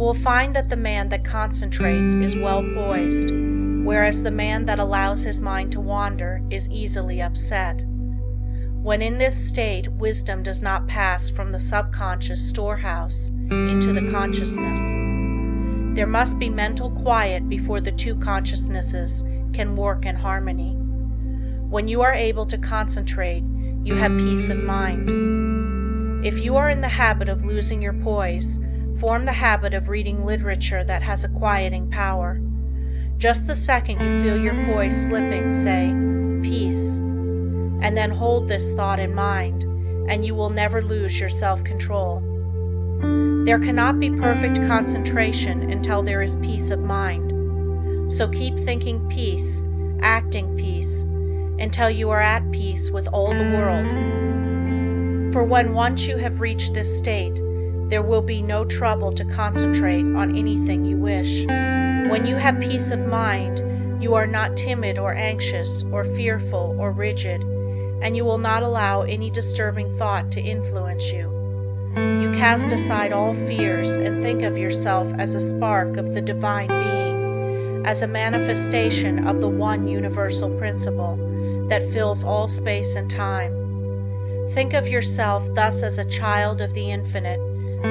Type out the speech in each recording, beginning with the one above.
will find that the man that concentrates is well poised, whereas the man that allows his mind to wander is easily upset. When in this state, wisdom does not pass from the subconscious storehouse into the consciousness. There must be mental quiet before the two consciousnesses can work in harmony. When you are able to concentrate, you have peace of mind. If you are in the habit of losing your poise, form the habit of reading literature that has a quieting power. Just the second you feel your poise slipping, say, "Peace," and then hold this thought in mind, and you will never lose your self-control. There cannot be perfect concentration until there is peace of mind. So keep thinking peace, acting peace, until you are at peace with all the world. For when once you have reached this state, there will be no trouble to concentrate on anything you wish. When you have peace of mind, you are not timid or anxious or fearful or rigid, and you will not allow any disturbing thought to influence you. You cast aside all fears and think of yourself as a spark of the divine being, as a manifestation of the one universal principle that fills all space and time. Think of yourself thus as a child of the infinite,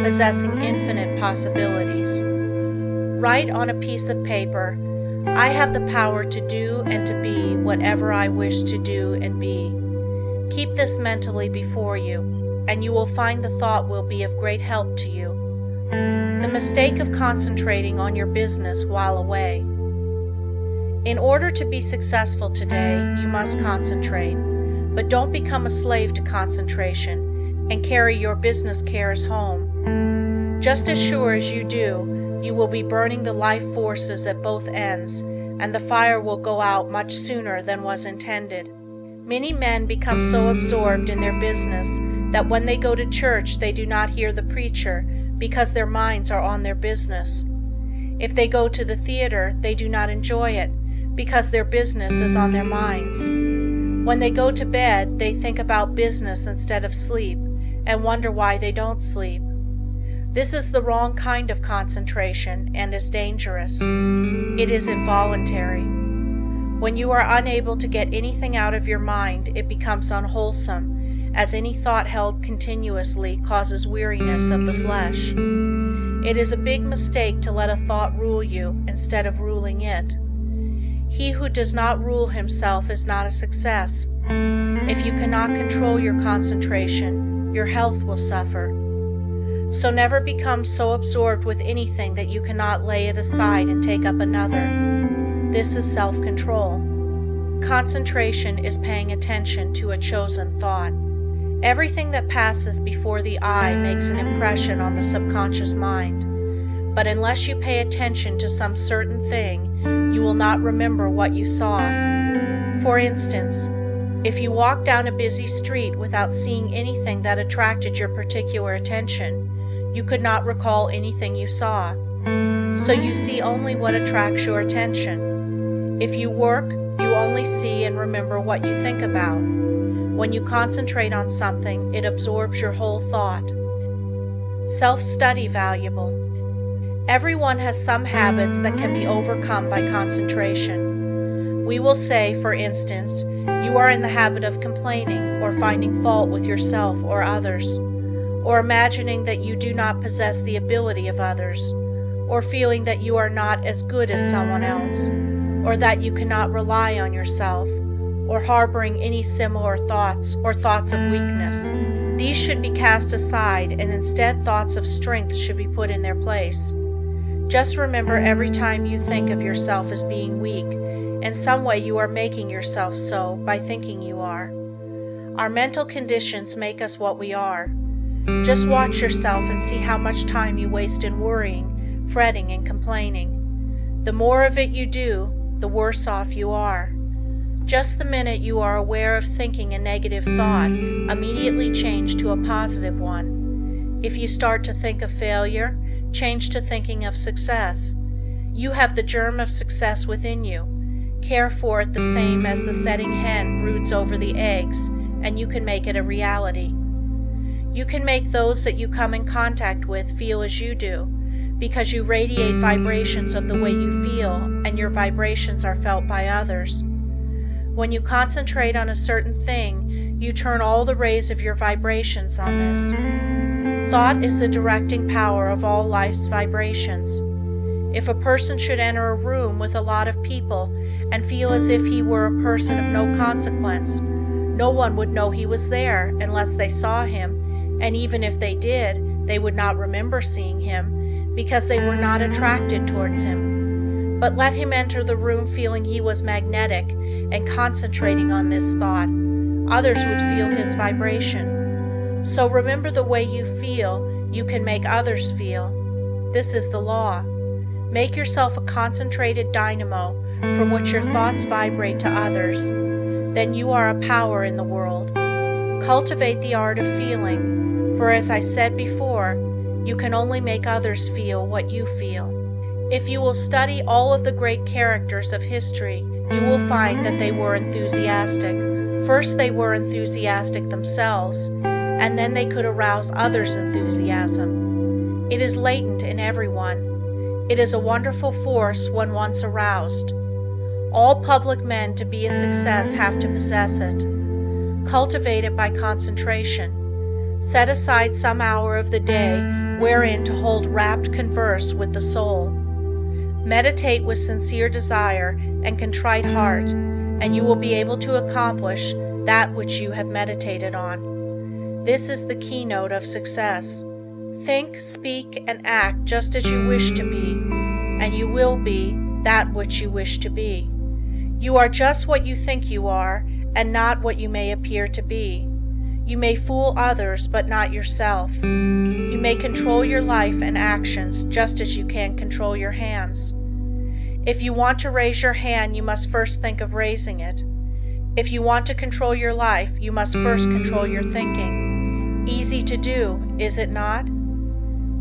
possessing infinite possibilities. Write on a piece of paper, "I have the power to do and to be whatever I wish to do and be." Keep this mentally before you, and you will find the thought will be of great help to you. The mistake of concentrating on your business while away. In order to be successful today, you must concentrate, but don't become a slave to concentration and carry your business cares home. Just as sure as you do, you will be burning the life forces at both ends, and the fire will go out much sooner than was intended. Many men become so absorbed in their business that when they go to church they do not hear the preacher because their minds are on their business. If they go to the theater, they do not enjoy it because their business is on their minds. When they go to bed, they think about business instead of sleep and wonder why they don't sleep. This is the wrong kind of concentration and is dangerous. It is involuntary. When you are unable to get anything out of your mind, it becomes unwholesome, as any thought held continuously causes weariness of the flesh. It is a big mistake to let a thought rule you instead of ruling it. He who does not rule himself is not a success. If you cannot control your concentration, your health will suffer. So never become so absorbed with anything that you cannot lay it aside and take up another. This is self-control. Concentration is paying attention to a chosen thought. Everything that passes before the eye makes an impression on the subconscious mind. But unless you pay attention to some certain thing, you will not remember what you saw. For instance, if you walk down a busy street without seeing anything that attracted your particular attention, you could not recall anything you saw. So you see only what attracts your attention. If you work, you only see and remember what you think about. When you concentrate on something, it absorbs your whole thought. Self-study valuable. Everyone has some habits that can be overcome by concentration. We will say, for instance, you are in the habit of complaining or finding fault with yourself or others, or imagining that you do not possess the ability of others, or feeling that you are not as good as someone else, or that you cannot rely on yourself, or harboring any similar thoughts or thoughts of weakness. These should be cast aside, and instead thoughts of strength should be put in their place. Just remember, every time you think of yourself as being weak, in some way you are making yourself so by thinking you are. Our mental conditions make us what we are. Just watch yourself and see how much time you waste in worrying, fretting, and complaining. The more of it you do, the worse off you are. Just the minute you are aware of thinking a negative thought, immediately change to a positive one. If you start to think of failure, change to thinking of success. You have the germ of success within you. Care for it the same as the setting hen broods over the eggs, and you can make it a reality. You can make those that you come in contact with feel as you do, because you radiate vibrations of the way you feel, and your vibrations are felt by others. When you concentrate on a certain thing, you turn all the rays of your vibrations on this. Thought is the directing power of all life's vibrations. If a person should enter a room with a lot of people and feel as if he were a person of no consequence, no one would know he was there unless they saw him, and even if they did, they would not remember seeing him because they were not attracted towards him. But let him enter the room feeling he was magnetic and concentrating on this thought, others would feel his vibration. So remember, the way you feel, you can make others feel. This is the law. Make yourself a concentrated dynamo from which your thoughts vibrate to others. Then you are a power in the world. Cultivate the art of feeling, for as I said before, you can only make others feel what you feel. If you will study all of the great characters of history, you will find that they were enthusiastic. First, they were enthusiastic themselves, and then they could arouse others' enthusiasm. It is latent in everyone. It is a wonderful force when once aroused. All public men to be a success have to possess it. Cultivate it by concentration. Set aside some hour of the day wherein to hold rapt converse with the soul. Meditate with sincere desire and contrite heart, and you will be able to accomplish that which you have meditated on. This is the keynote of success. Think, speak, and act just as you wish to be, and you will be that which you wish to be. You are just what you think you are, and not what you may appear to be. You may fool others, but not yourself. You may control your life and actions just as you can control your hands. If you want to raise your hand, you must first think of raising it. If you want to control your life, you must first control your thinking. Easy to do, is it not?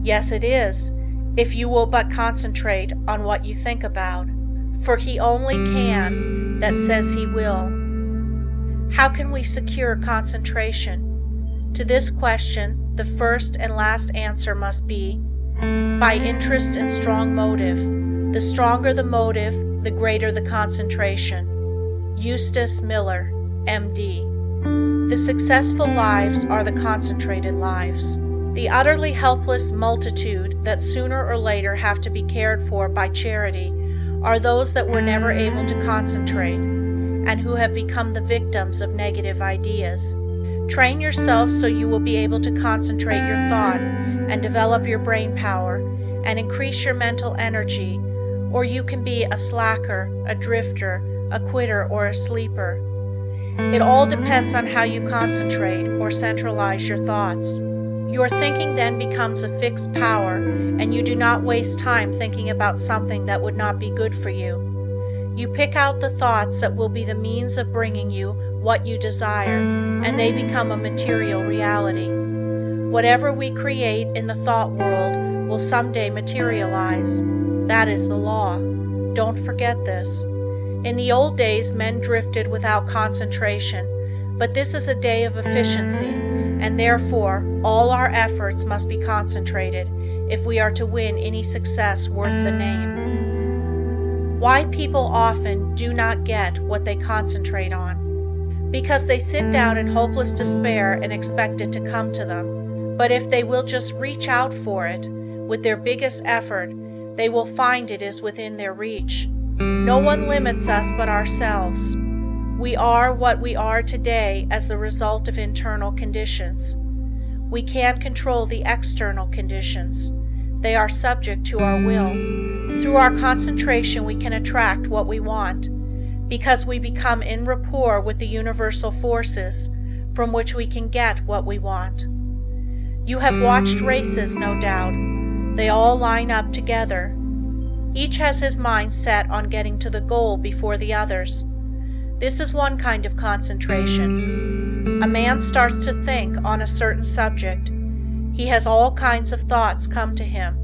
Yes, it is, if you will but concentrate on what you think about. For he only can that says he will. How can we secure concentration? To this question, the first and last answer must be by interest and strong motive. The stronger the motive, the greater the concentration. Eustace Miller, M.D. The successful lives are the concentrated lives. The utterly helpless multitude that sooner or later have to be cared for by charity are those that were never able to concentrate, and who have become the victims of negative ideas. Train yourself so you will be able to concentrate your thought and develop your brain power and increase your mental energy, or you can be a slacker, a drifter, a quitter, or a sleeper. It all depends on how you concentrate or centralize your thoughts. Your thinking then becomes a fixed power, and you do not waste time thinking about something that would not be good for you. You pick out the thoughts that will be the means of bringing you what you desire, and they become a material reality. Whatever we create in the thought world will someday materialize. That is the law. Don't forget this. In the old days, men drifted without concentration, but this is a day of efficiency, and therefore all our efforts must be concentrated if we are to win any success worth the name. Why people often do not get what they concentrate on? Because they sit down in hopeless despair and expect it to come to them. But if they will just reach out for it with their biggest effort, they will find it is within their reach. No one limits us but ourselves. We are what we are today as the result of internal conditions. We can't control the external conditions. They are subject to our will. Through our concentration, we can attract what we want, because we become in rapport with the universal forces from which we can get what we want. You have watched races, no doubt. They all line up together. Each has his mind set on getting to the goal before the others. This is one kind of concentration. A man starts to think on a certain subject. He has all kinds of thoughts come to him,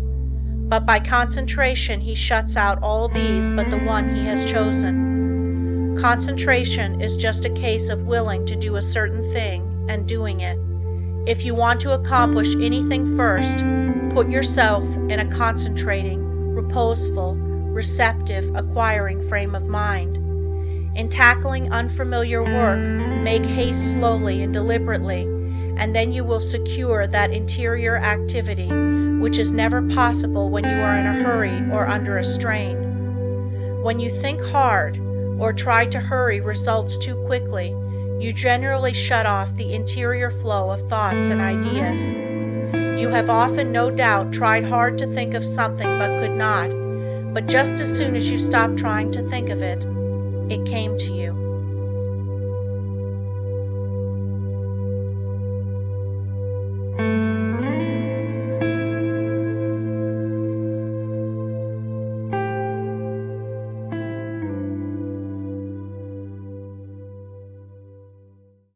but by concentration he shuts out all these but the one he has chosen. Concentration is just a case of willing to do a certain thing and doing it. If you want to accomplish anything first, Put yourself in a concentrating, reposeful, receptive, acquiring frame of mind. In tackling unfamiliar work, make haste slowly and deliberately, and then you will secure that interior activity which is never possible when you are in a hurry or under a strain. When you think hard or try to hurry results too quickly, you generally shut off the interior flow of thoughts and ideas. You have often, no doubt, tried hard to think of something but could not, but just as soon as you stopped trying to think of it, it came to you.